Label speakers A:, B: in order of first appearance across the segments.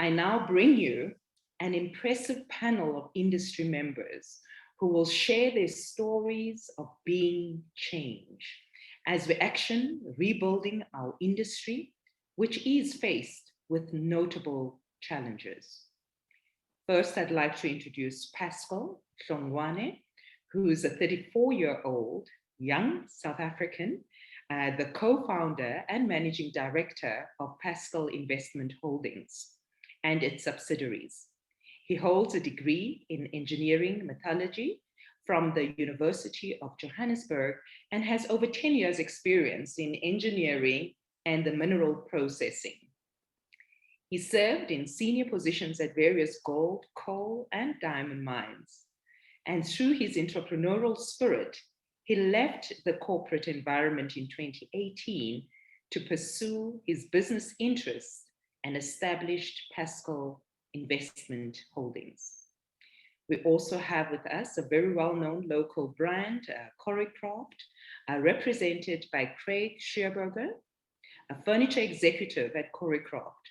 A: I now bring you an impressive panel of industry members who will share their stories of being change as we action rebuilding our industry, which is faced with notable challenges. First, I'd like to introduce Pascal Hlongwane, who is a 34-year-old young South African, the co-founder and managing director of Pascal Investment Holdings and its subsidiaries. He holds a degree in engineering metallurgy from the University of Johannesburg and has over 10 years experience in engineering and the mineral processing. He served in senior positions at various gold, coal, and diamond mines. And through his entrepreneurial spirit, he left the corporate environment in 2018 to pursue his business interests and established Pascal Investment Holdings. We also have with us a very well-known local brand, Coricraft, represented by Craig Shearberger, a furniture executive at Coricraft.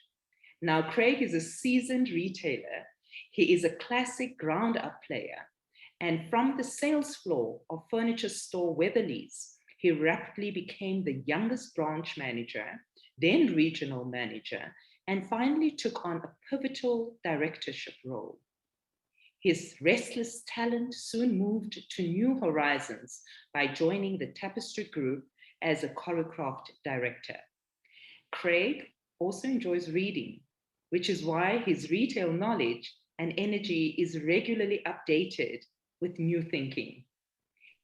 A: Now, Craig is a seasoned retailer. He is a classic ground-up player. And from the sales floor of furniture store Weatherly's, he rapidly became the youngest branch manager, then regional manager, and finally took on a pivotal directorship role. His restless talent soon moved to new horizons by joining the Tapestry Group as a Coricraft director. Craig also enjoys reading, which is why his retail knowledge and energy is regularly updated with new thinking.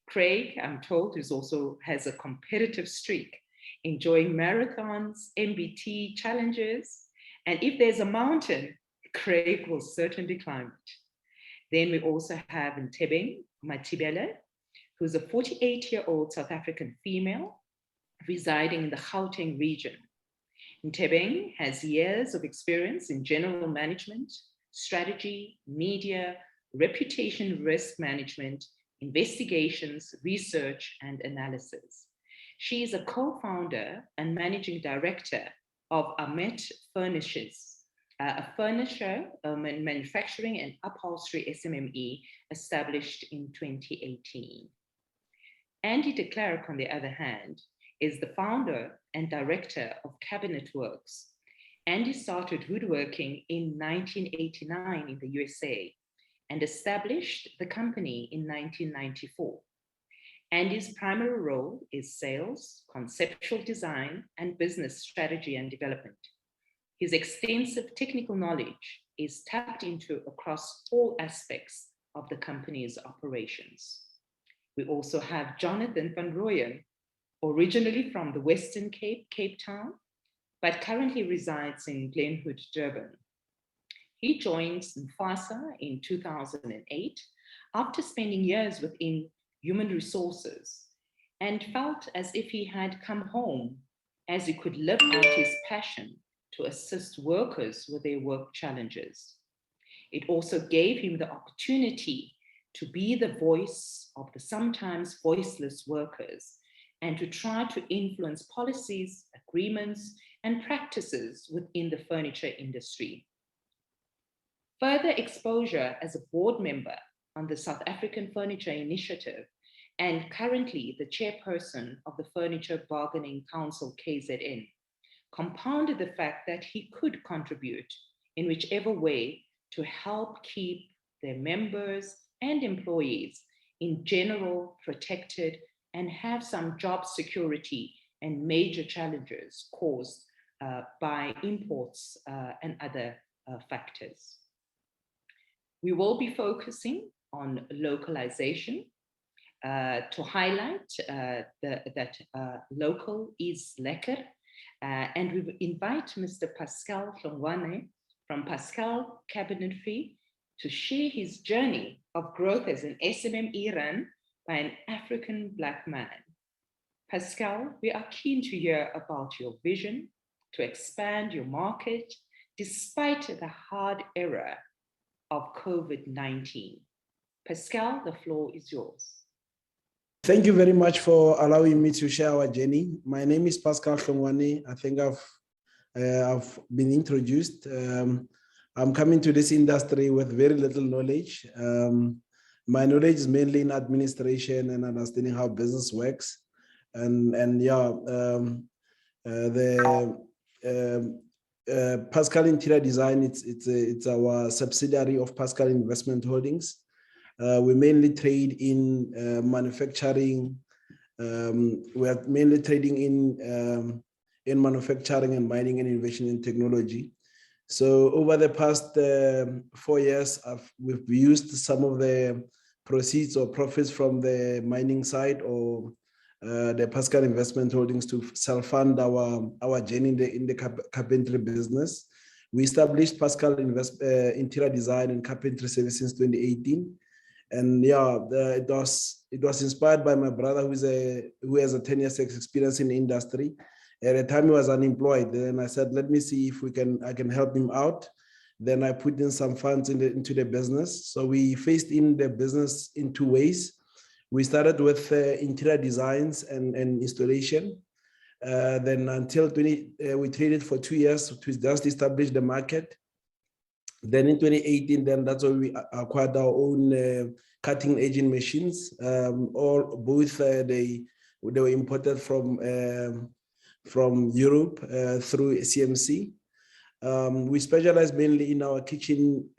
A: Craig, I'm told, has a competitive streak, enjoying marathons, MBT challenges, and if there's a mountain, Craig will certainly climb it. Then we also have Ntebeng Matibele, who's a 48-year-old South African female residing in the Gauteng region. Ntebeng has years of experience in general management, strategy, media, reputation risk management, investigations, research, and analysis. She is a co-founder and managing director of Amet Furnitures, a furniture manufacturing and upholstery SMME established in 2018. Andy de Klerk, on the other hand, is the founder and director of Cabinet Works. Andy started woodworking in 1989 in the USA and established the company in 1994. Andy's primary role is sales, conceptual design, and business strategy and development. His extensive technical knowledge is tapped into across all aspects of the company's operations. We also have Jonathan van Rooyen, originally from the Western Cape, Cape Town, but currently resides in Glenwood, Durban. He joined Mufasa in 2008 after spending years within human resources and felt as if he had come home as he could live out his passion to assist workers with their work challenges. It also gave him the opportunity to be the voice of the sometimes voiceless workers and to try to influence policies, agreements, and practices within the furniture industry. Further exposure as a board member on the South African Furniture Initiative and currently the chairperson of the Furniture Bargaining Council, KZN, compounded the fact that he could contribute in whichever way to help keep their members and employees in general protected and have some job security and major challenges caused by imports and other factors. We will be focusing on localization to highlight that local is lekker. And we invite Mr. Pascal Hlongwane from Pascal Cabinetry to share his journey of growth as an SMME run by an African Black man. Pascal, we are keen to hear about your vision to expand your market despite the hard era of COVID-19. Pascal, the floor is yours.
B: Thank you very much for allowing me to share our journey. My name is Pascal Hlongwane. I think I've been introduced. I'm coming to this industry with very little knowledge. My knowledge is mainly in administration and understanding how business works. And yeah, Pascal Interior Design, it's our subsidiary of Pascal Investment Holdings. We mainly trade in manufacturing. We are mainly trading in manufacturing and mining and innovation in technology. So over the past 4 years, we've used some of the proceeds or profits from the mining side or the Pascal Investment Holdings to self-fund our journey in the carpentry business. We established Pascal Interior Design and Carpentry Services since 2018. And yeah, it was inspired by my brother who has a 10 years experience in the industry. At the time he was unemployed. Then I said, let me see if I can help him out. Then I put in some funds into the business. So we faced in the business in 2 ways. We started with interior designs and installation. Then until we traded for 2 years to just establish the market. Then in 2018, then that's when we acquired our own cutting edge machines. Both they were imported from Europe through CMC. We specialize mainly in our kitchen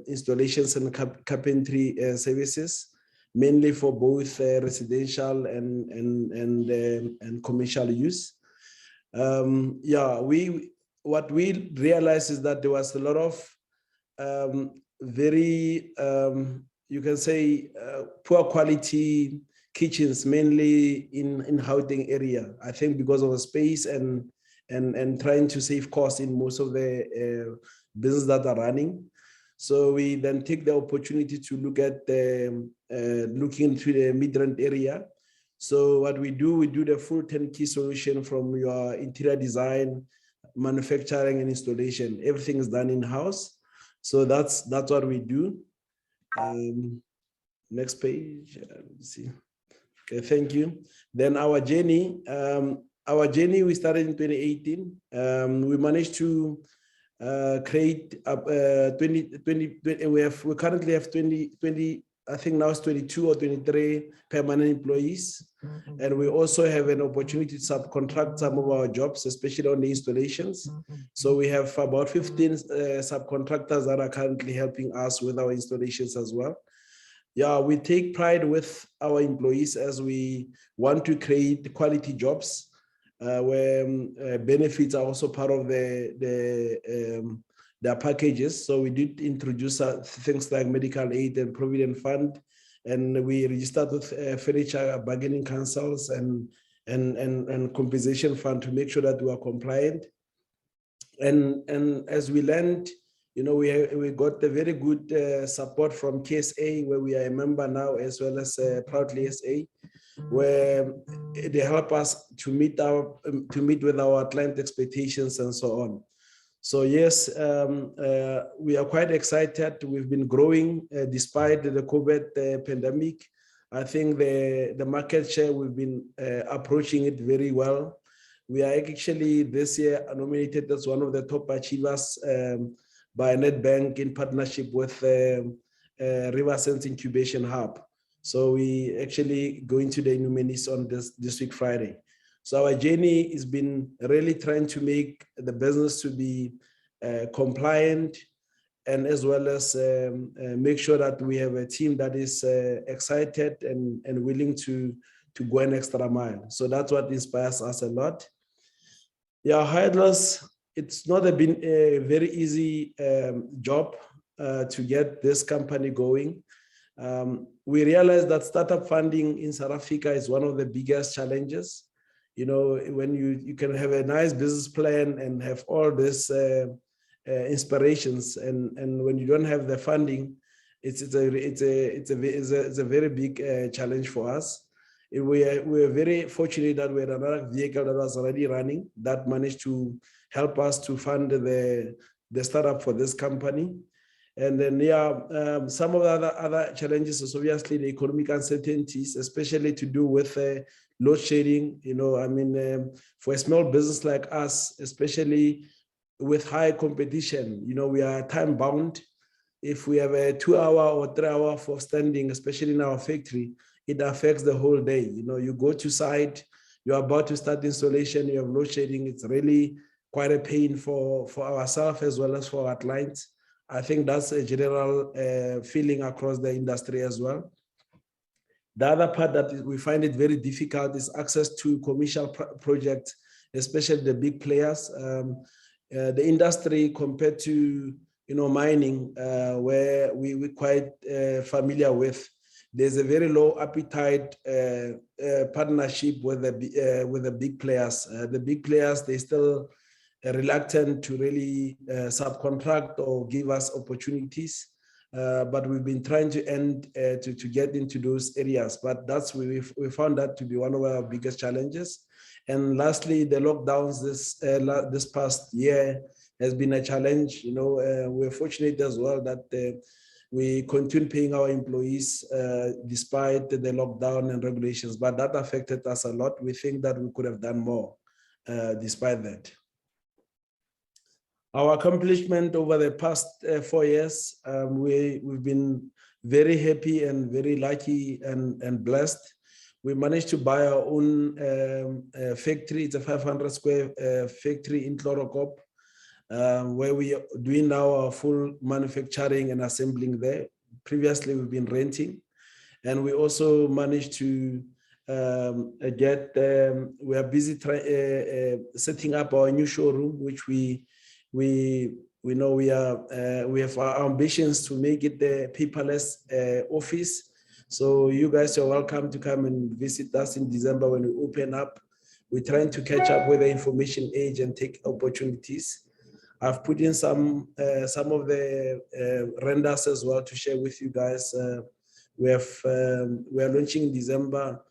B: installations and carpentry services, mainly for both residential and commercial use. What we realized is that there was a lot of very, you can say, poor quality kitchens, mainly in Gauteng area. I think because of the space and trying to save costs in most of the business that are running. So we then take the opportunity to look at looking into the mid-range area. So what we do the full turnkey solution from your interior design, manufacturing and installation. Everything is done in-house. So that's what we do. Next page. Let's see. Okay, thank you. Then our journey, we started in 2018. We managed to create up 20. We currently have 20. I think now it's 22 or 23 permanent employees. And we also have an opportunity to subcontract some of our jobs, especially on the installations. So we have about 15 subcontractors that are currently helping us with our installations as well. Yeah, we take pride with our employees as we want to create quality jobs where benefits are also part of their packages. So we did introduce things like medical aid and provident fund, and we registered with furniture bargaining councils and compensation fund to make sure that we are compliant. And as we learned, you know, we got a very good support from KSA, where we are a member now, as well as Proudly SA, where they help us to meet with our client expectations and so on. So yes, we are quite excited. We've been growing despite the COVID pandemic. I think the market share, we've been approaching it very well. We are actually this year nominated as one of the top achievers by Nedbank in partnership with Riversense Incubation Hub. So we actually going to the nominees on this week, Friday. So our journey has been really trying to make the business to be compliant, and as well as make sure that we have a team that is excited and willing to go an extra mile. So that's what inspires us a lot. Yeah, Heidler's, it's not been a very easy job to get this company going. We realized that startup funding in South Africa is one of the biggest challenges. You know, when you can have a nice business plan and have all this inspirations, and when you don't have the funding, it's a very big challenge for us. We are very fortunate that we had another vehicle that was already running that managed to help us to fund the startup for this company. And then, yeah, some of the other challenges is obviously the economic uncertainties, especially to do with load shedding. You know, I mean, for a small business like us, especially with high competition, we are time bound. If we have a 2-hour or 3-hour for standing, especially in our factory, it affects the whole day. You go to site, you're about to start installation, you have load shedding. It's really quite a pain for ourselves as well as for our clients. I think that's a general feeling across the industry as well. The other part that we find it very difficult is access to commercial projects, especially the big players. The industry compared to mining, where we're quite familiar with, there's a very low appetite partnership with the big players. The big players, they still reluctant to really subcontract or give us opportunities. But we've been trying to get into those areas. But we found that to be one of our biggest challenges. And lastly, the lockdowns this past year has been a challenge. We're fortunate as well that we continue paying our employees despite the lockdown and regulations, but that affected us a lot. We think that we could have done more despite that. Our accomplishment over the past 4 years, we've been very happy and very lucky and blessed. We managed to buy our own factory. It's a 500 square factory in Chlorokop, where we are doing now our full manufacturing and assembling there. Previously, we've been renting. And we also managed to we are busy setting up our new showroom, which we have our ambitions to make it the paperless office. So you guys are welcome to come and visit us in December when we open up. We're trying to catch up with the information age and take opportunities. I've put in some of the renders as well to share with you guys. We are launching in December.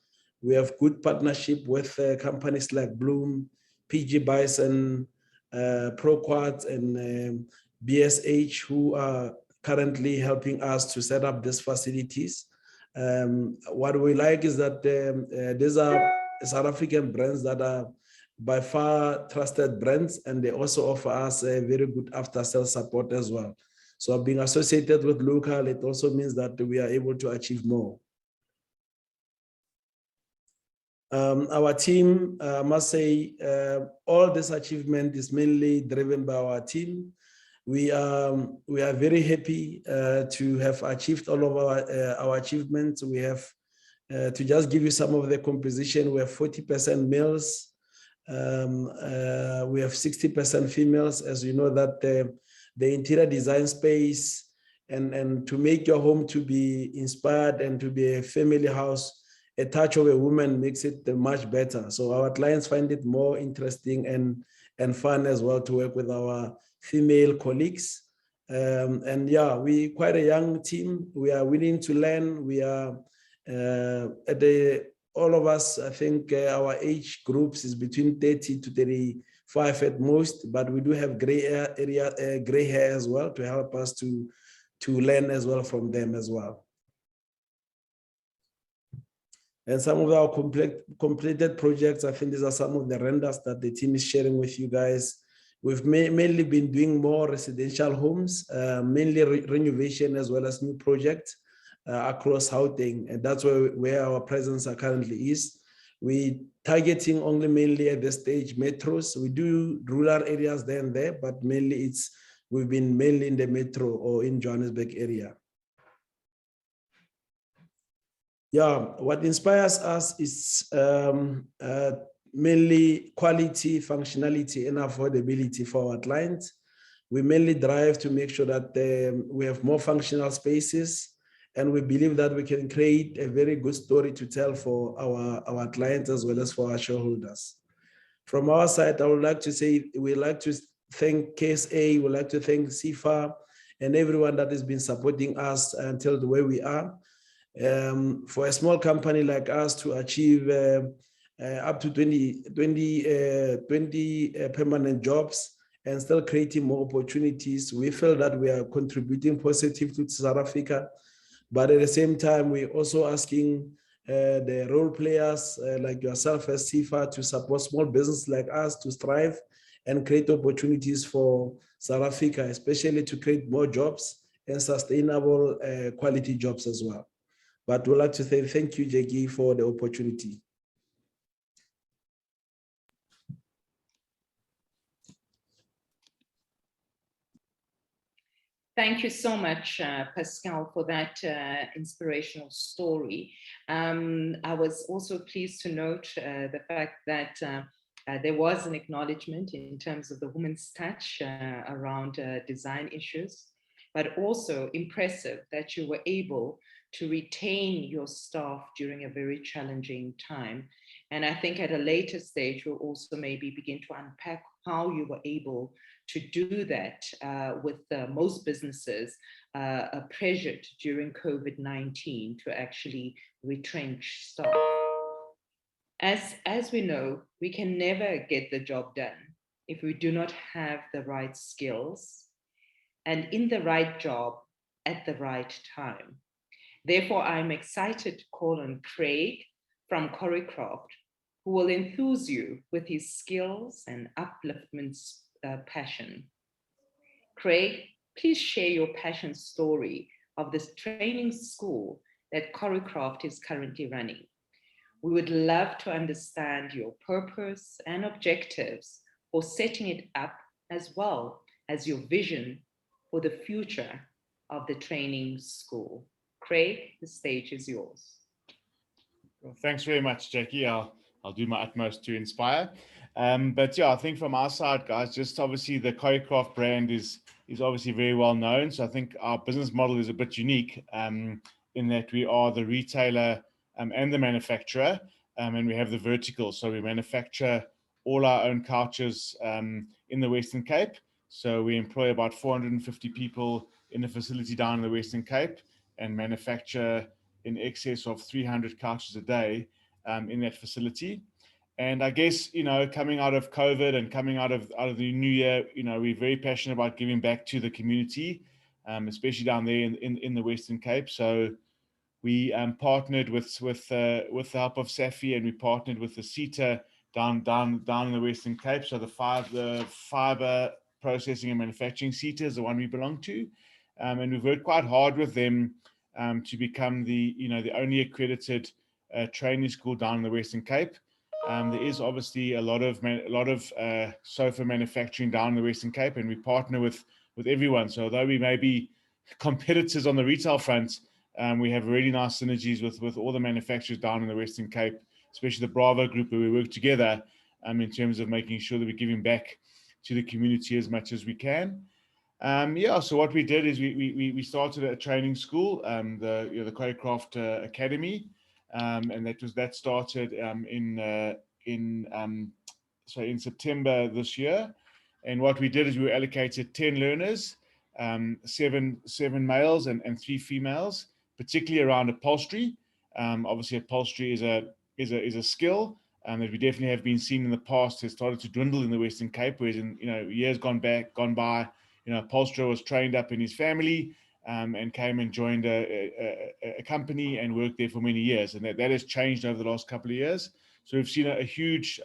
B: We have good partnership with companies like Bloom, PG Bison, ProQuartz, and BSH, who are currently helping us to set up these facilities. What we like is that these are South African brands that are by far trusted brands, and they also offer us a very good after-sales support as well. So being associated with local, it also means that we are able to achieve more. Our team, I must say, all this achievement is mainly driven by our team. We are very happy to have achieved all of our achievements. We have, to just give you some of the composition, we have 40% males. We have 60% females. As you know, that the interior design space and to make your home to be inspired and to be a family house, a touch of a woman makes it much better. So our clients find it more interesting and fun as well to work with our female colleagues. And yeah, we're quite a young team. We are willing to learn. We are all of us, I think our age groups is between 30 to 35 at most, but we do have gray hair as well to help us to learn as well from them as well. And some of our completed projects, I think these are some of the renders that the team is sharing with you guys. We've mainly been doing more residential homes, mainly renovation as well as new projects across Gauteng, and that's where our presence currently is. We targeting only mainly at this stage metros. We do rural areas there and there, but mainly we've been mainly in the metro or in Johannesburg area. Yeah, what inspires us is mainly quality, functionality, and affordability for our clients. We mainly drive to make sure that we have more functional spaces, and we believe that we can create a very good story to tell for our clients as well as for our shareholders. From our side, I would like to say we'd like to thank KSA, we'd like to thank CIFA, and everyone that has been supporting us until the way we are. For a small company like us to achieve up to 20 permanent jobs and still creating more opportunities, we feel that we are contributing positively to South Africa. But at the same time, we're also asking the role players like yourself as CIFA to support small business like us to strive and create opportunities for South Africa, especially to create more jobs and sustainable quality jobs as well. But we'd like to say thank you, Jackie, for the opportunity.
A: Thank you so much, Pascal, for that inspirational story. I was also pleased to note the fact that there was an acknowledgement in terms of the woman's touch around design issues, but also impressive that you were able to retain your staff during a very challenging time. And I think at a later stage, we'll also maybe begin to unpack how you were able to do that with most businesses pressured during COVID-19 to actually retrench staff. As we know, we can never get the job done if we do not have the right skills and in the right job at the right time. Therefore, I'm excited to call on Craig from Choreocraft, who will enthuse you with his skills and upliftment passion. Craig, please share your passion story of this training school that Choreocraft is currently running. We would love to understand your purpose and objectives for setting it up, as well as your vision for the future of the training school. Craig, the stage is yours.
C: Well, thanks very much, Jackie. I'll do my utmost to inspire. But yeah, I think from our side, guys, just obviously the Choreocraft brand is obviously very well known. So I think our business model is a bit unique in that we are the retailer and the manufacturer, and we have the vertical. So we manufacture all our own couches in the Western Cape. So we employ about 450 people in the facility down in the Western Cape and manufacture in excess of 300 couches a day in that facility. And I guess, you know, coming out of COVID and coming out of the new year, you know, we're very passionate about giving back to the community, especially down there in the Western Cape. So we partnered with the help of Safi, and we partnered with the CETA down in the Western Cape. So the fiber processing and manufacturing CETA is the one we belong to, and we've worked quite hard with them to become the only accredited training school down in the Western Cape. There is obviously a lot of sofa manufacturing down in the Western Cape, and we partner with everyone. So although we may be competitors on the retail front, we have really nice synergies with all the manufacturers down in the Western Cape, especially the Bravo group, where we work together in terms of making sure that we're giving back to the community as much as we can. Yeah, so what we did is we started a training school, the Choreocraft Academy, and that started in September this year. And what we did is we allocated 10 learners, seven males and 3 females, particularly around upholstery. Obviously, upholstery is a skill that we definitely have been seeing in the past has started to dwindle in the Western Cape, whereas in years gone by, upholsterer was trained up in his family and came and joined a company and worked there for many years, and that has changed over the last couple of years. So we've seen a huge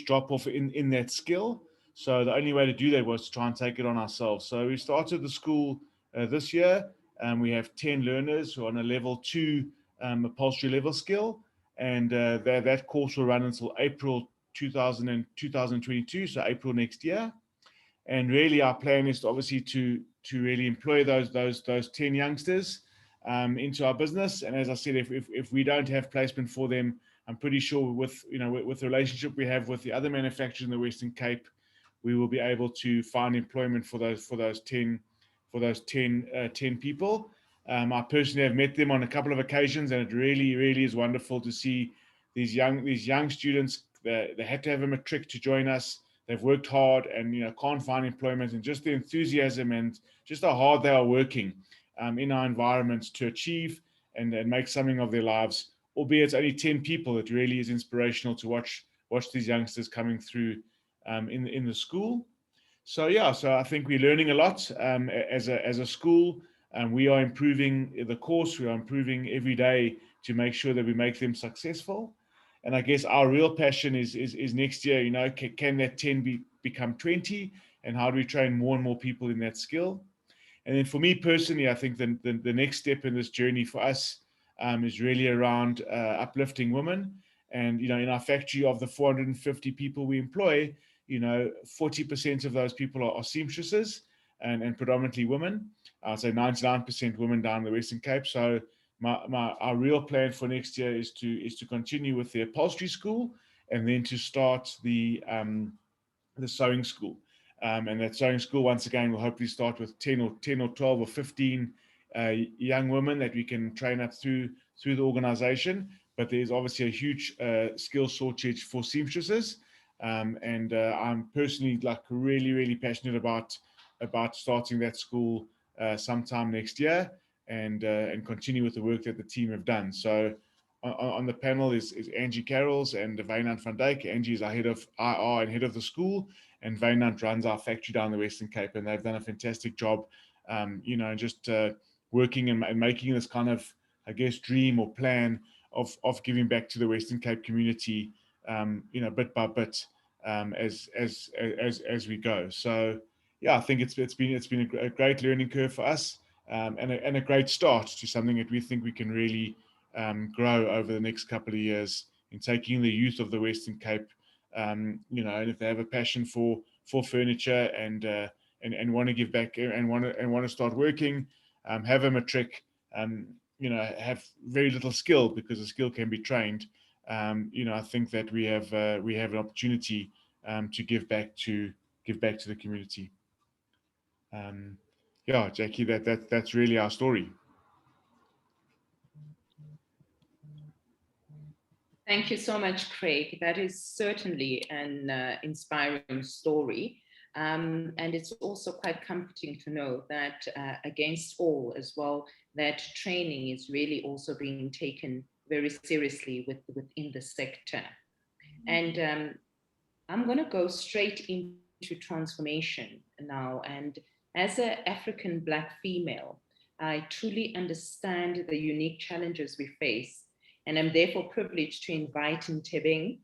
C: drop off in that skill. So the only way to do that was to try and take it on ourselves. So we started the school this year. We have 10 learners who are on a level 2 upholstery level skill, and that course will run until April 2022, so April next year. And really our plan is obviously to really employ those 10 youngsters into our business. And as I said, if we don't have placement for them, I'm pretty sure with the relationship we have with the other manufacturers in the Western Cape, we will be able to find employment for those 10 people. I personally have met them on a couple of occasions, and it really is wonderful to see these young students. They had to have a matric to join us. They've worked hard and can't find employment, and just the enthusiasm and just how hard they are working in our environments to achieve and make something of their lives. Albeit it's only 10 people, it really is inspirational to watch these youngsters coming through in the school. So yeah, so I think we're learning a lot as a school, and we are improving the course. We are improving every day to make sure that we make them successful. And I guess our real passion is next year, can that 10 become 20, and how do we train more and more people in that skill? And then for me personally, I think the next step in this journey for us is really around uplifting women. And, you know, in our factory, of the 450 people we employ, you know, 40% of those people are seamstresses, and predominantly women. I'd say 99% women down the Western Cape. So our real plan for next year is to continue with the upholstery school, and then to start the sewing school. And that sewing school, once again, will hopefully start with 10 or 12 or 15 young women that we can train up through the organization. But there's obviously a huge skill shortage for seamstresses. And I'm personally really passionate about starting that school sometime next year, and continue with the work that the team have done. So on the panel is Angie Carrolls and Wynand van Dijk. Angie is our head of IR and head of the school, and Wynand runs our factory down the Western Cape, and they've done a fantastic job, you know, just working and making this kind of, I guess, dream or plan of giving back to the Western Cape community, you know, bit by bit, as we go. So yeah, I think it's been a great learning curve for us, and a great start to something that we think we can really grow over the next couple of years, in taking the youth of the Western Cape, you know, and if they have a passion for furniture and want to give back, and want to start working, have a matric, you know, have very little skill, because the skill can be trained. You know, I think that we have an opportunity to give back to the community. Yeah, Jackie, that's really our story.
A: Thank you so much, Craig. That is certainly an inspiring story. And it's also quite comforting to know that against all as well, that training is really also being taken very seriously within the sector. And I'm going to go straight into transformation now. And as an African Black female, I truly understand the unique challenges we face. And I'm therefore privileged to invite Ntebeng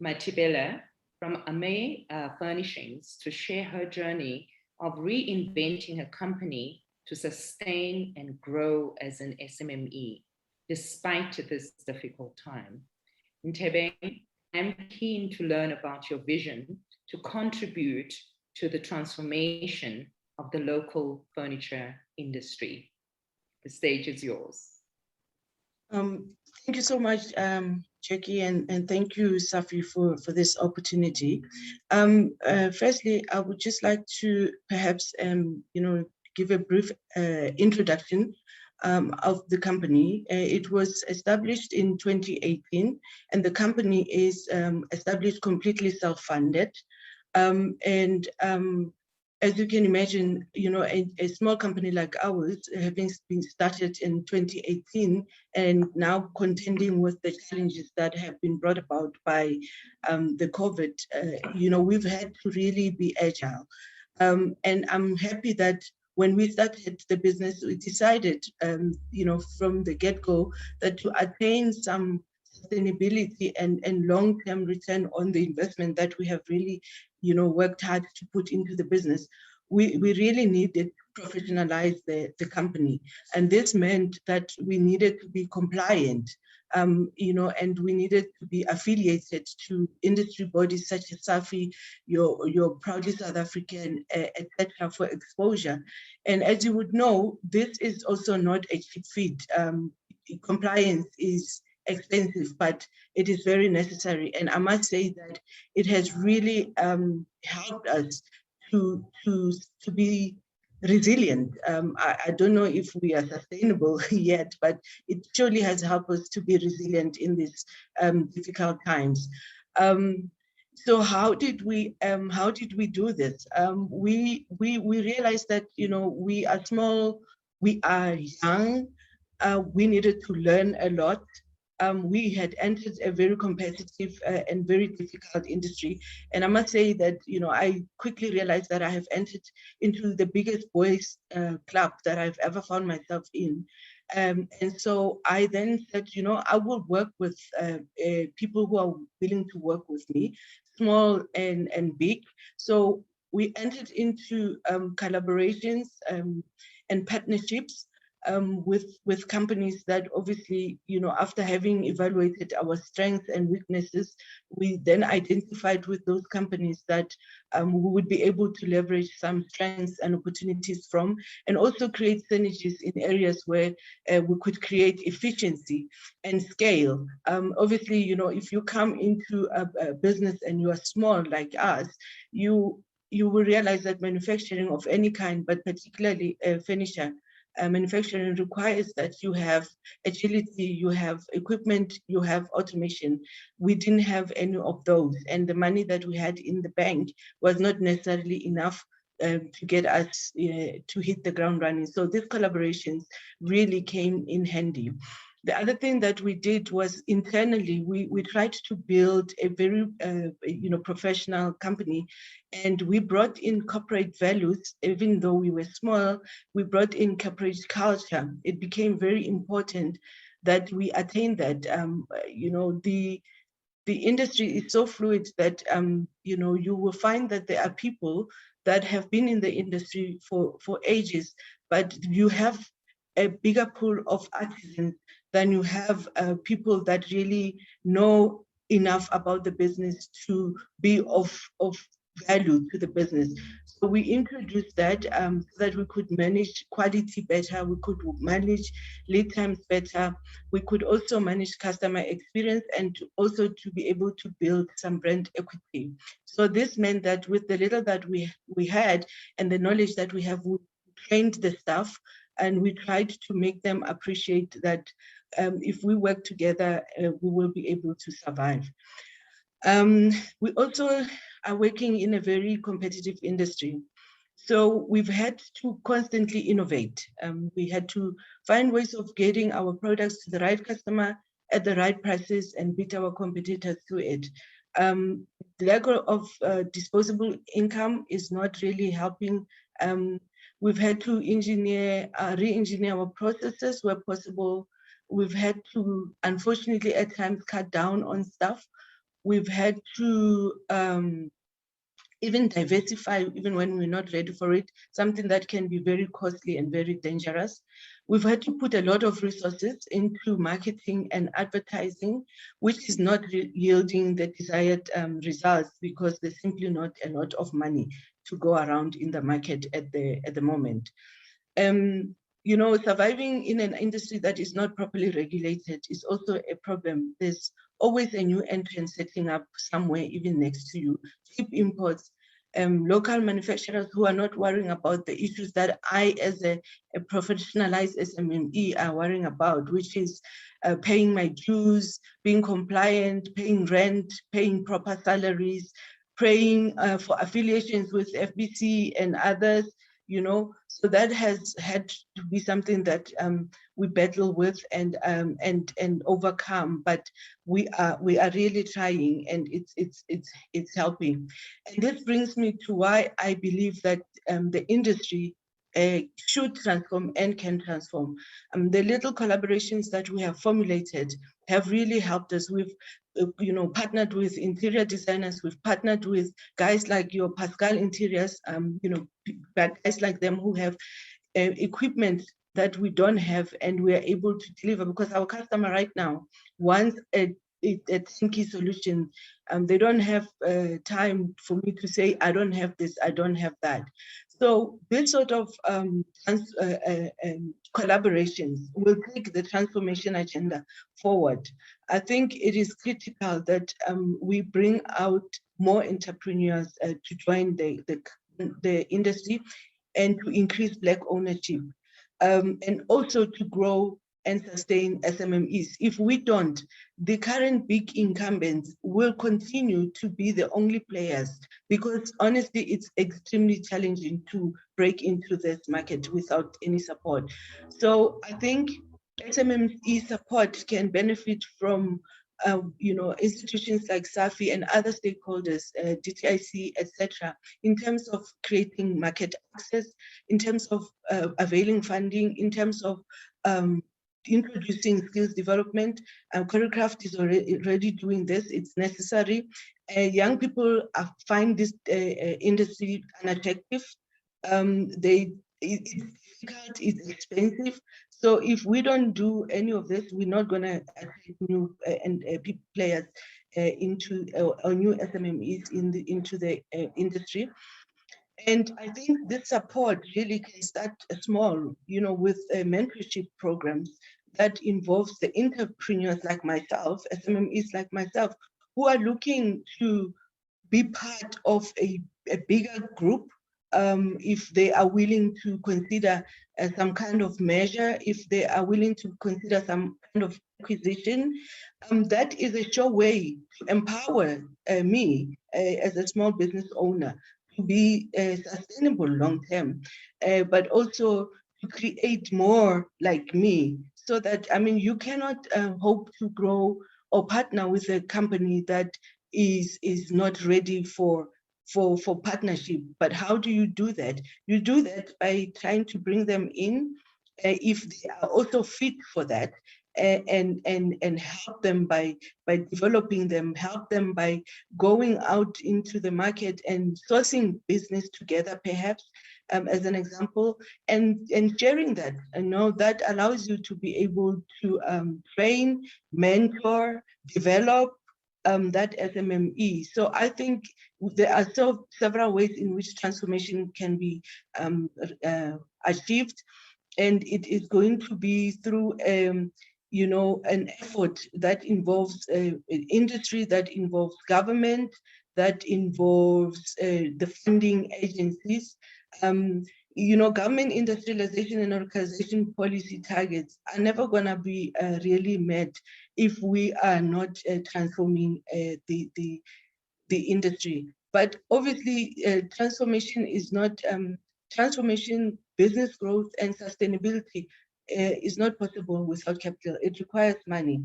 A: Matibela from Ame Furnishings to share her journey of reinventing her company to sustain and grow as an SMME, despite this difficult time. Ntebeng, I'm keen to learn about your vision to contribute to the transformation of the local furniture industry. The stage is yours.
D: Thank you so much, Jackie, and thank you, Safi, for this opportunity. Firstly, I would just like to perhaps, you know, give a brief introduction of the company. It was established in 2018, and the company is established completely self-funded. As you can imagine, you know, a small company like ours, having been started in 2018 and now contending with the challenges that have been brought about by the COVID, you know, we've had to really be agile. And I'm happy that when we started the business, we decided, you know, from the get-go, that to attain some sustainability and long-term return on the investment that we have really, you know, worked hard to put into the business, we really needed to professionalize the company. And this meant that we needed to be compliant, you know, and we needed to be affiliated to industry bodies such as SAFI, your Proudly South African, etc., for exposure. And as you would know, this is also not a cheap feat. Compliance is expensive, but it is very necessary. And I must say that it has really helped us to be resilient. I don't know if we are sustainable yet, but it surely has helped us to be resilient in these difficult times. So how did we do this? We realized that, you know, we are small, we are young, we needed to learn a lot. We had entered a very competitive and very difficult industry. And I must say that, you know, I quickly realized that I have entered into the biggest boys club that I've ever found myself in. And so I then said, you know, I will work with people who are willing to work with me. small and big. So we entered into collaborations and partnerships with companies that obviously, after having evaluated our strengths and weaknesses, we then identified with those companies that we would be able to leverage some strengths and opportunities from, and also create synergies in areas where we could create efficiency and scale. Obviously, if you come into a business and you are small like us, you will realize that manufacturing of any kind, but particularly furniture, manufacturing requires that you have agility, you have equipment, you have automation. We didn't have any of those. And the money that we had in the bank was not necessarily enough to get us to hit the ground running. So these collaborations really came in handy. The other thing that we did was internally, we tried to build a very professional company, and we brought in corporate values. Even though we were small, we brought in corporate culture. It became very important that we attain that. The industry is so fluid that you will find that there are people that have been in the industry for ages, but you have a bigger pool of artisans than you have people that really know enough about the business to be of value to the business. So we introduced that so that we could manage quality better, we could manage lead times better, we could also manage customer experience, and also to be able to build some brand equity. So this meant that with the little that we had and the knowledge that we have, we trained the staff, and we tried to make them appreciate that if we work together, we will be able to survive. We also are working in a very competitive industry. So we've had to constantly innovate. We had to find ways of getting our products to the right customer at the right prices and beat our competitors to it. The lack of disposable income is not really helping. We've had to re-engineer our processes where possible. We've had to, unfortunately, at times cut down on stuff. We've had to even diversify, even when we're not ready for it, something that can be very costly and very dangerous. We've had to put a lot of resources into marketing and advertising, which is not yielding the desired results because there's simply not a lot of money to go around in the market at the moment. Surviving in an industry that is not properly regulated is also a problem. There's always a new entrant setting up somewhere, even next to you. Cheap imports, local manufacturers who are not worrying about the issues that I, as a professionalized SMME, are worrying about, which is paying my dues, being compliant, paying rent, paying proper salaries, paying for affiliations with FBC and others. So that has had to be something that we battle with and overcome. But we are really trying, and it's helping. And this brings me to why I believe that the industry should transform and can transform. The little collaborations that we have formulated have really helped us. We've partnered with interior designers, we've partnered with guys like your Pascal Interiors, guys like them who have equipment that we don't have, and we are able to deliver, because our customer right now wants a turnkey solution. They don't have time for me to say, I don't have this, I don't have that. So this sort of collaborations will take the transformation agenda forward. I think it is critical that we bring out more entrepreneurs to join the industry and to increase Black ownership, and also to grow and sustain SMMEs. If we don't, the current big incumbents will continue to be the only players, because honestly, it's extremely challenging to break into this market without any support. So I think SMME support can benefit from institutions like SAFI and other stakeholders, DTIC, etc., in terms of creating market access, in terms of availing funding, in terms of introducing skills development. Choreographed is already doing this. It's necessary. Young people find this industry unattractive. It's difficult, it's expensive. So if we don't do any of this, we're not going to attract new players into or new SMMEs into the industry. And I think this support really can start small, with mentorship programs that involves the entrepreneurs like myself, SMMEs like myself, who are looking to be part of a bigger group, if they are willing to consider some kind of measure, if they are willing to consider some kind of acquisition. That is a sure way to empower me as a small business owner to be sustainable long term, but also to create more like me, so that, you cannot hope to grow or partner with a company that is not ready for partnership. But how do you do that? You do that by trying to bring them in, if they are also fit for that, and help them by developing them, help them by going out into the market and sourcing business together, perhaps, as an example, and sharing that. That allows you to be able to train, mentor, develop that SMME. So I think there are several ways in which transformation can be achieved, and it is going to be through an effort that involves industry, that involves government, that involves the funding agencies. Government industrialization and organization policy targets are never going to be really met if we are not transforming the industry. But obviously, transformation is not transformation, business growth, and sustainability is not possible without capital. It requires money.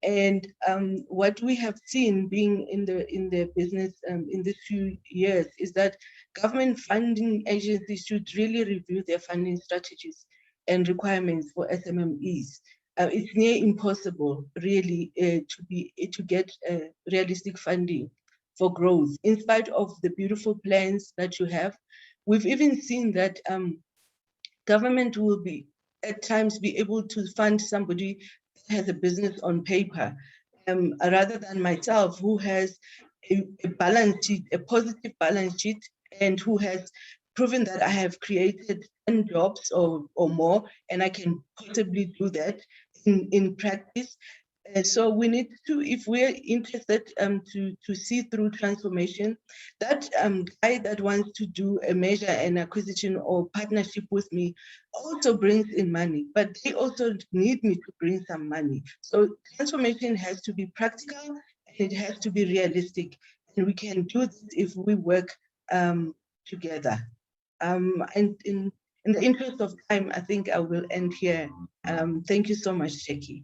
D: And what we have seen being in the business in these few years is that government funding agencies should really review their funding strategies and requirements for SMMEs. It's near impossible, really, to get realistic funding for growth, in spite of the beautiful plans that you have. We've even seen that government will be at times be able to fund somebody that has a business on paper, rather than myself, who has a balance sheet, a positive balance sheet, and who has proven that I have created 10 jobs or more, and I can possibly do that in practice. So we need to, if we're interested to see through transformation, that guy that wants to do a merger and acquisition or partnership with me also brings in money, but they also need me to bring some money. So transformation has to be practical, and it has to be realistic, and we can do this if we work together. And in the interest of time, I think I will end here. Thank you so much, Jackie.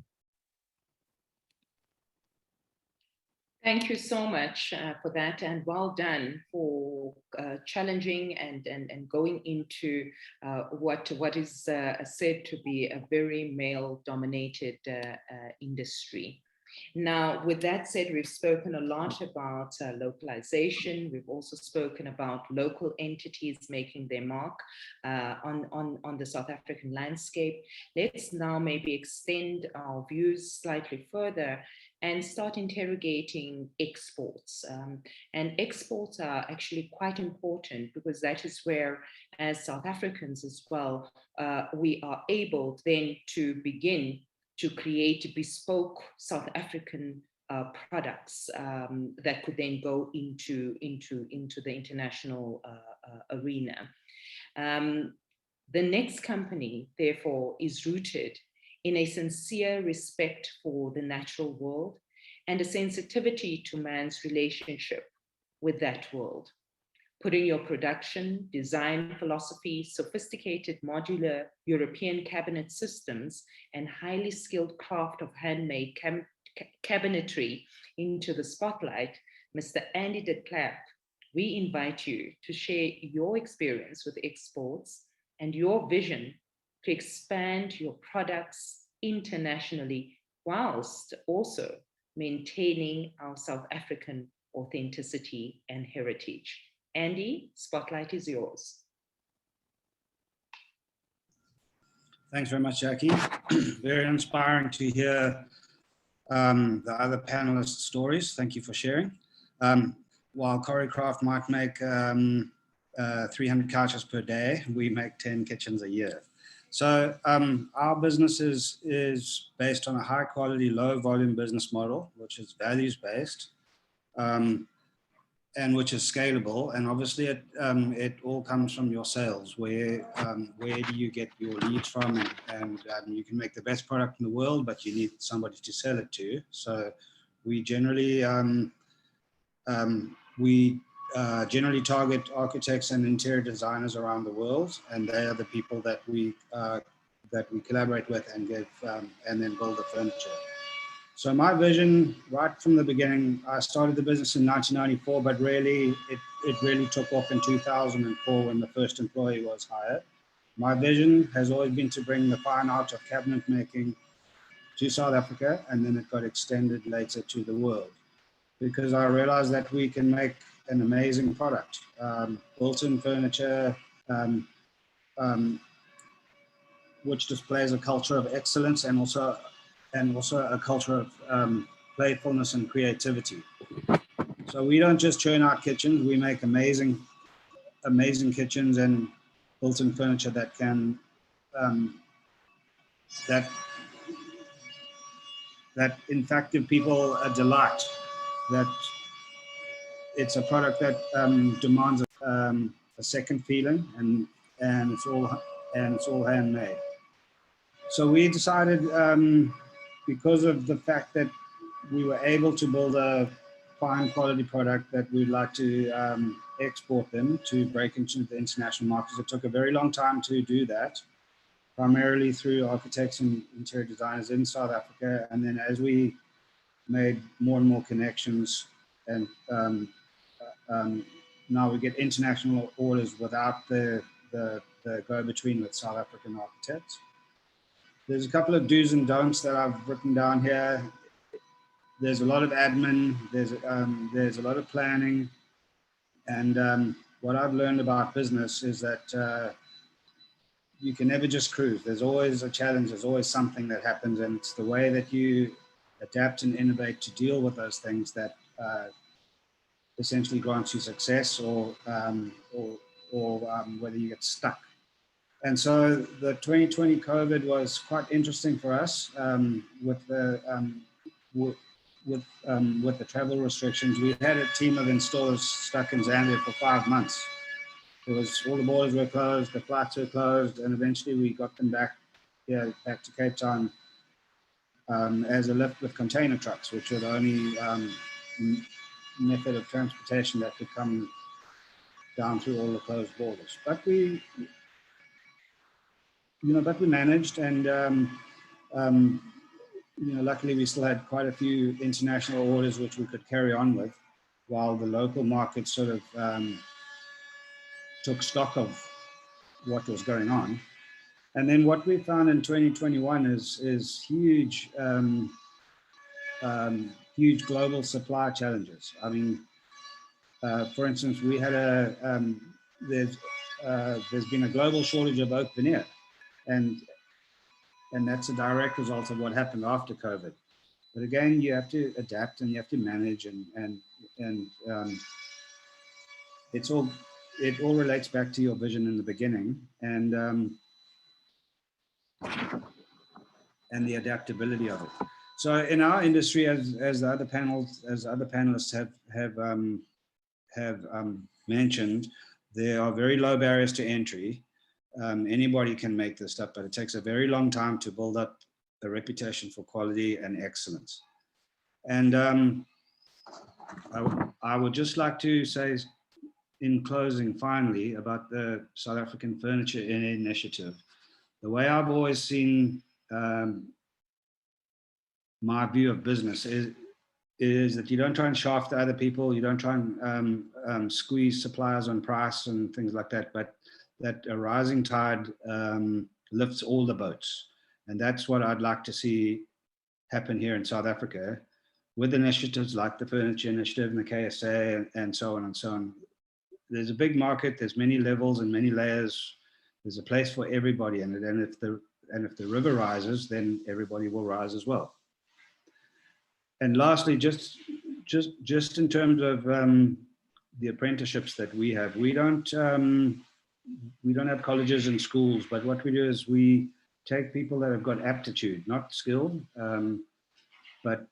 A: Thank you so much for that, and well done for challenging and going into what is said to be a very male-dominated industry. Now, with that said, we've spoken a lot about localization. We've also spoken about local entities making their mark on the South African landscape. Let's now maybe extend our views slightly further and start interrogating exports. And exports are actually quite important, because that is where, as South Africans as well, we are able then to begin to create bespoke South African products that could then go into the international arena. The next company, therefore, is rooted in a sincere respect for the natural world and a sensitivity to man's relationship with that world. Putting your production, design philosophy, sophisticated modular European cabinet systems, and highly skilled craft of handmade cabinetry into the spotlight, Mr. Andy de Klerk, we invite you to share your experience with exports and your vision to expand your products internationally, whilst also maintaining our South African authenticity and heritage. Andy, spotlight is yours.
E: Thanks very much, Jackie. Very inspiring to hear the other panelists' stories. Thank you for sharing. While Choreograph might make 300 couches per day, we make 10 kitchens a year. So our business is based on a high quality, low volume business model, which is values based and which is scalable. And obviously it all comes from your sales. Where do you get your leads from? And you can make the best product in the world, but you need somebody to sell it to. So we generally target architects and interior designers around the world, and they are the people that we collaborate with and give and then build the furniture. So my vision, right from the beginning, I started the business in 1994, but really it really took off in 2004 when the first employee was hired. My vision has always been to bring the fine art of cabinet making to South Africa, and then it got extended later to the world, because I realized that we can make an amazing product, built-in furniture, which displays a culture of excellence and also a culture of playfulness and creativity. So we don't just churn out kitchens; we make amazing kitchens and built-in furniture that can that in fact give people a delight. That it's a product that demands a second feeling, and it's all handmade. So we decided, because of the fact that we were able to build a fine quality product, that we'd like to export them to break into the international markets. It took a very long time to do that, primarily through architects and interior designers in South Africa. And then as we made more and more connections, and now we get international orders without the go-between with South African architects. There's a couple of do's and don'ts that I've written down here. There's a lot of admin, there's a lot of planning, and what I've learned about business is that you can never just cruise. There's always a challenge, there's always something that happens, and it's the way that you adapt and innovate to deal with those things that essentially grants you success, or whether you get stuck. And so the 2020 COVID was quite interesting for us with the travel restrictions. We had a team of installers stuck in Zambia for 5 months. It was, all the borders were closed, the flights were closed, and eventually we got them back to Cape Town as a lift with container trucks, which were the only method of transportation that could come down through all the closed borders. But we managed, and luckily we still had quite a few international orders which we could carry on with, while the local market sort of took stock of what was going on. And then what we found in 2021 is huge huge global supply challenges. I mean, for instance, we had there's been a global shortage of oak veneer, and that's a direct result of what happened after COVID. But again, you have to adapt and you have to manage, and it all relates back to your vision in the beginning, and the adaptability of it. So in our industry, as the other panelists have mentioned, there are very low barriers to entry. Anybody can make this stuff, but it takes a very long time to build up a reputation for quality and excellence. And I would just like to say, in closing, finally, about the South African Furniture Initiative. The way I've always seen my view of business is that you don't try and shaft other people, you don't try and squeeze suppliers on price and things like that, but that a rising tide lifts all the boats. And that's what I'd like to see happen here in South Africa with initiatives like the Furniture Initiative and the KSA and so on and so on. There's a big market, there's many levels and many layers. There's a place for everybody in it. And if the river rises, then everybody will rise as well. And lastly, just in terms of the apprenticeships that we have, we don't have colleges and schools, but what we do is we take people that have got aptitude, not skill, but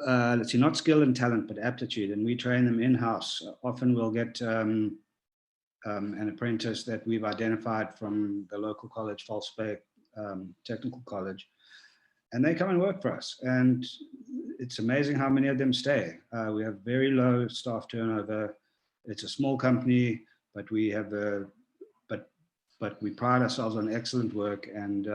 E: let's see, not skill and talent, but aptitude, and we train them in-house. Often we'll get an apprentice that we've identified from the local college, False Bay Technical College, and they come and work for us. And it's amazing how many of them stay. We have very low staff turnover. It's a small company, but we have but we pride ourselves on excellent work and,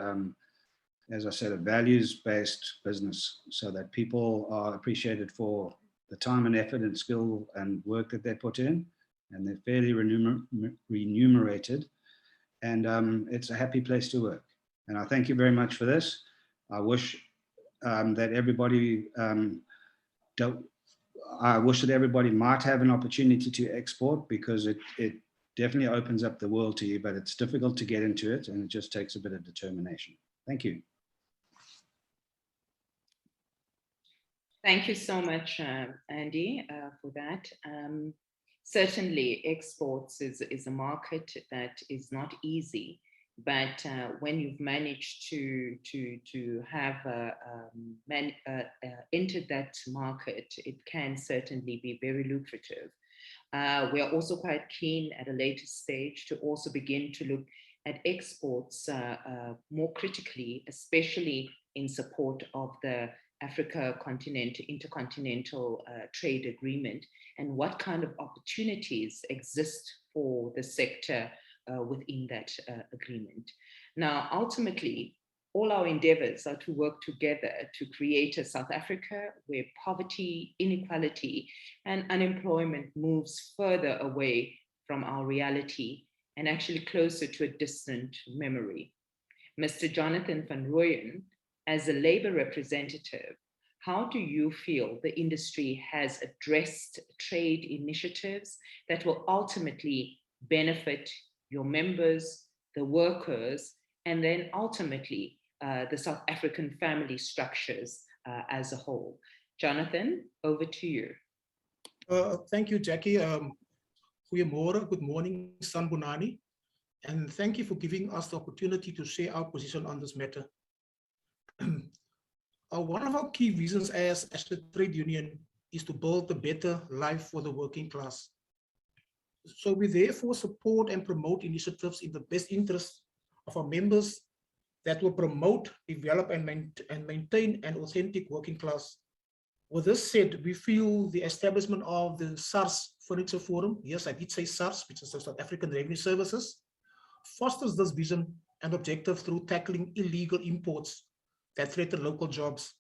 E: as I said, a values-based business, so that people are appreciated for the time and effort and skill and work that they put in, and they're fairly remunerated, and it's a happy place to work. And I thank you very much for this. I wish that everybody might have an opportunity to export, because it definitely opens up the world to you, but it's difficult to get into it, and it just takes a bit of determination. Thank you.
A: Thank you so much, Andy, for that. Certainly, exports is a market that is not easy, but when you've managed to have entered that market, it can certainly be very lucrative. We are also quite keen at a later stage to also begin to look at exports more critically, especially in support of the Africa Intercontinental Trade Agreement, and what kind of opportunities exist for the sector within that agreement. Now, ultimately, all our endeavors are to work together to create a South Africa where poverty, inequality, and unemployment moves further away from our reality and actually closer to a distant memory. Mr. Jonathan van Rooyen, as a labor representative, how do you feel the industry has addressed trade initiatives that will ultimately benefit your members, the workers, and then ultimately the South African family structures as a whole? Jonathan, over to you.
F: Thank you, Jackie. Goeiemorgen, good morning, Sanbonani. And thank you for giving us the opportunity to share our position on this matter. One of our key reasons as a trade union is to build a better life for the working class. So we therefore support and promote initiatives in the best interest of our members that will promote, develop, and maintain an authentic working class. With this said, we feel the establishment of the SARS Furniture Forum, yes, I did say SARS, which is the South African Revenue Services, fosters this vision and objective through tackling illegal imports that threaten local jobs.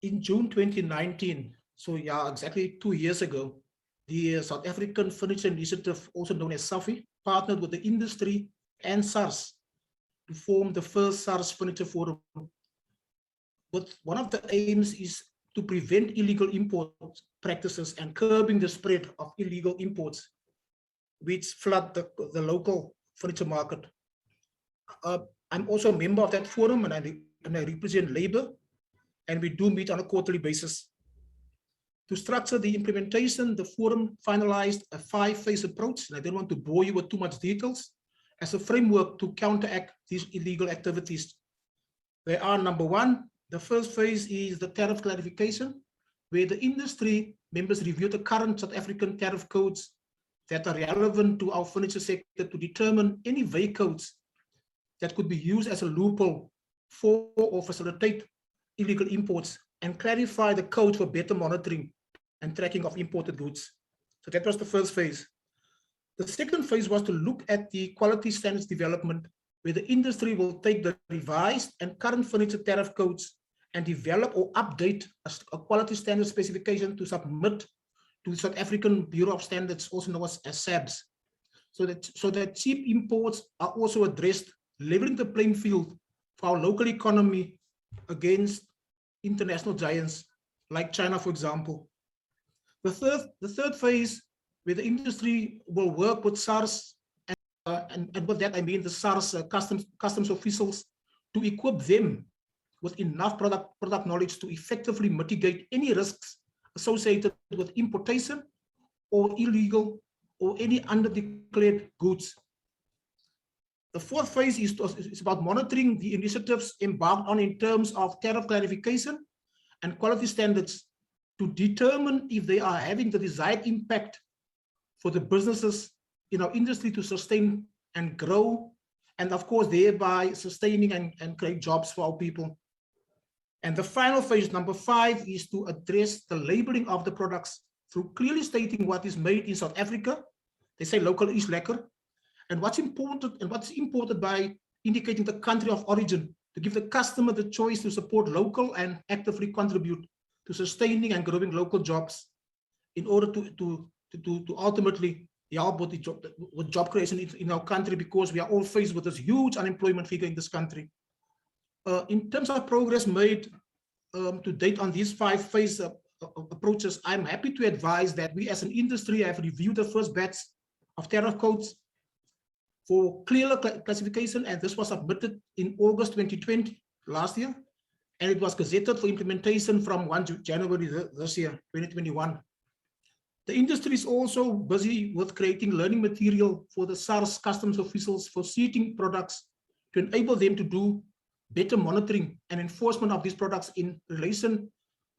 F: In June 2019, so yeah, exactly 2 years ago, the South African Furniture Initiative, also known as SAFI, partnered with the industry and SARS to form the first SARS Furniture Forum. But one of the aims is to prevent illegal import practices and curbing the spread of illegal imports, which flood the local furniture market. I'm also a member of that forum, and I represent labor, and we do meet on a quarterly basis. To structure the implementation, the forum finalized a 5-phase approach, and I don't want to bore you with too much details, as a framework to counteract these illegal activities. There are, number one, the first phase is the tariff clarification, where the industry members review the current South African tariff codes that are relevant to our furniture sector to determine any VA codes that could be used as a loophole for or facilitate illegal imports, and clarify the code for better monitoring and tracking of imported goods. So that was the first phase. The second phase was to look at the quality standards development, where the industry will take the revised and current furniture tariff codes and develop or update a quality standard specification to submit to the South African Bureau of Standards, also known as SABS, so that cheap imports are also addressed leveling the playing field for our local economy against international giants like China, for example. The third phase, where the industry will work with SARS, and with that I mean the SARS customs officials, to equip them with enough product knowledge to effectively mitigate any risks associated with importation or illegal or any undeclared goods. The fourth phase is about monitoring the initiatives embarked on in terms of tariff clarification and quality standards to determine if they are having the desired impact for the businesses in our industry to sustain and grow, and of course, thereby sustaining and create jobs for our people. And the final phase, number 5, is to address the labeling of the products through clearly stating what is made in South Africa. They say local is lekker. And what's important and what's imported by indicating the country of origin, to give the customer the choice to support local and actively contribute to sustaining and growing local jobs in order to ultimately help with job creation in our country, because we are all faced with this huge unemployment figure in this country. In terms of progress made to date on these 5 phase approaches, I'm happy to advise that we as an industry have reviewed the first batch of tariff codes for clearer classification, and this was submitted in August 2020, last year, and it was gazetted for implementation from 1 January this year, 2021. The industry is also busy with creating learning material for the SARS customs officials for seating products to enable them to do better monitoring and enforcement of these products in relation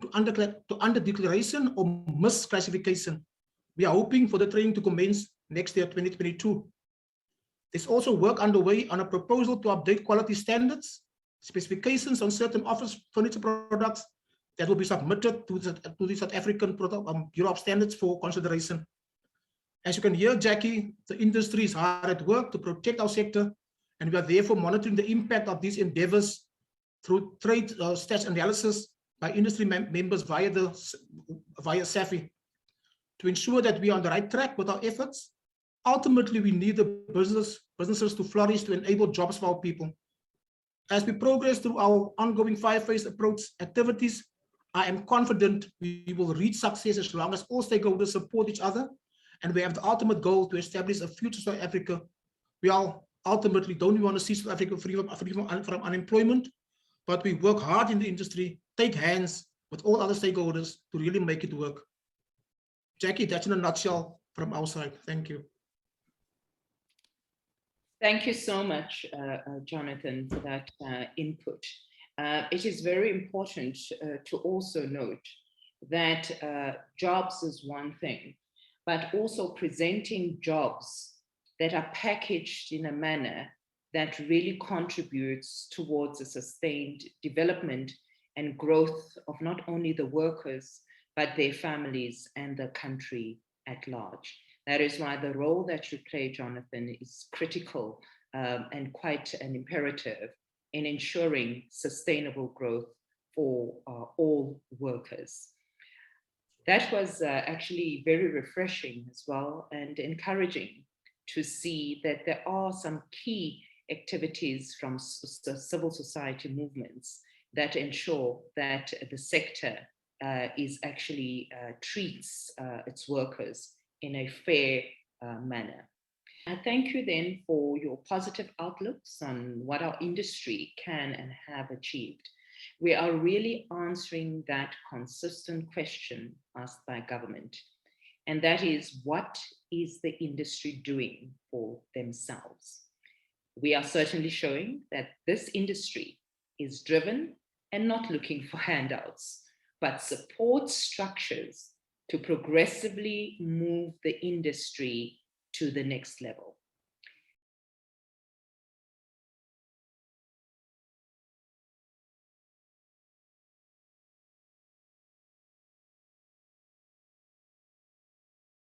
F: to under declaration or misclassification. We are hoping for the training to commence next year, 2022. There's also work underway on a proposal to update quality standards, specifications on certain office furniture products that will be submitted to the South African Bureau of Standards for consideration. As you can hear, Jackie, the industry is hard at work to protect our sector, and we are therefore monitoring the impact of these endeavors through trade stats analysis by industry members via SAFI to ensure that we are on the right track with our efforts. Ultimately, we need the businesses to flourish to enable jobs for our people. As we progress through our ongoing 5-phase approach activities, I am confident we will reach success as long as all stakeholders support each other, and we have the ultimate goal to establish a future South Africa. We all ultimately don't want to see South Africa free from unemployment, but we work hard in the industry, take hands with all other stakeholders to really make it work. Jackie, that's in a nutshell from our side. Thank you.
A: Thank you so much, Jonathan, for that input. It is very important to also note that jobs is one thing, but also presenting jobs that are packaged in a manner that really contributes towards a sustained development and growth of not only the workers, but their families and the country at large. That is why the role that you play, Jonathan, is critical and quite an imperative in ensuring sustainable growth for all workers. That was actually very refreshing as well, and encouraging to see that there are some key activities from civil society movements that ensure that the sector is actually treats its workers in a fair manner. I thank you then for your positive outlooks on what our industry can and have achieved. We are really answering that consistent question asked by government, and that is, what is the industry doing for themselves? We are certainly showing that this industry is driven and not looking for handouts, but supports structures to progressively move the industry to the next level.